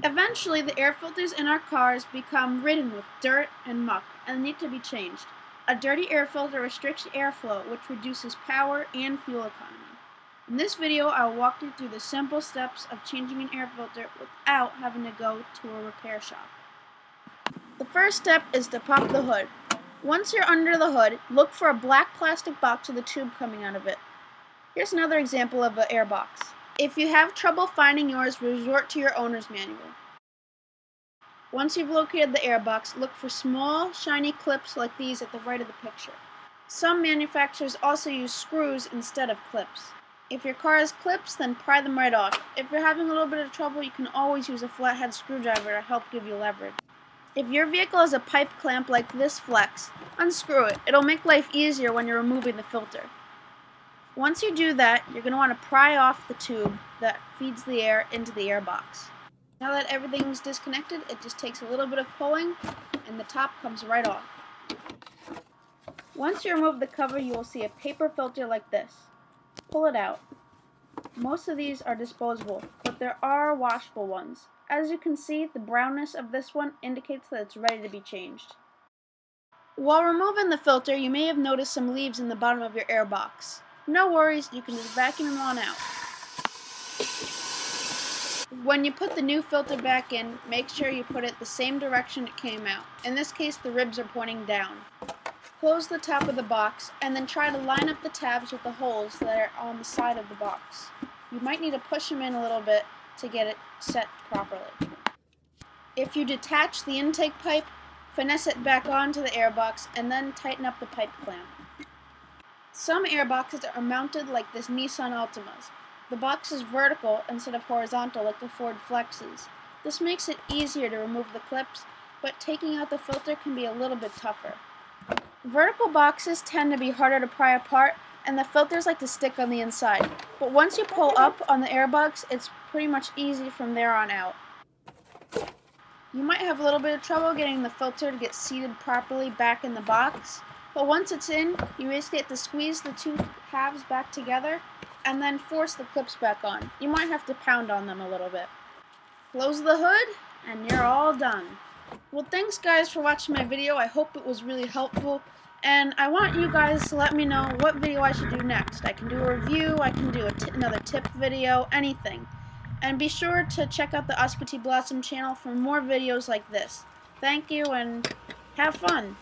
Eventually, the air filters in our cars become ridden with dirt and muck and need to be changed. A dirty air filter restricts airflow, which reduces power and fuel economy. In this video, I will walk you through the simple steps of changing an air filter without having to go to a repair shop. The first step is to pop the hood. Once you're under the hood, look for a black plastic box with a tube coming out of it. Here's another example of an air box. If you have trouble finding yours, resort to your owner's manual. Once you've located the air box, look for small, shiny clips like these at the right of the picture. Some manufacturers also use screws instead of clips. If your car has clips, then pry them right off. If you're having a little bit of trouble, you can always use a flathead screwdriver to help give you leverage. If your vehicle has a pipe clamp like this flex, unscrew it. It'll make life easier when you're removing the filter. Once you do that, you're going to want to pry off the tube that feeds the air into the air box. Now that everything's disconnected, it just takes a little bit of pulling and the top comes right off. Once you remove the cover, you will see a paper filter like this. Pull it out. Most of these are disposable, but there are washable ones. As you can see, the brownness of this one indicates that it's ready to be changed. While removing the filter, you may have noticed some leaves in the bottom of your air box. No worries, you can just vacuum them on out. When you put the new filter back in, make sure you put it the same direction it came out. In this case, the ribs are pointing down. Close the top of the box, and then try to line up the tabs with the holes that are on the side of the box. You might need to push them in a little bit to get it set properly. If you detach the intake pipe, finesse it back onto the air box, and then tighten up the pipe clamp. Some air boxes are mounted like this Nissan Altima's. The box is vertical instead of horizontal like the Ford Flexes. This makes it easier to remove the clips, but taking out the filter can be a little bit tougher. Vertical boxes tend to be harder to pry apart, and the filters like to stick on the inside. But once you pull up on the air box, it's pretty much easy from there on out. You might have a little bit of trouble getting the filter to get seated properly back in the box, but once it's in, you basically have to squeeze the two halves back together and then force the clips back on. You might have to pound on them a little bit. Close the hood, and you're all done. Well, thanks guys for watching my video. I hope it was really helpful. And I want you guys to let me know what video I should do next. I can do a review, I can do another tip video, anything. And be sure to check out the Ospity Blossom channel for more videos like this. Thank you and have fun!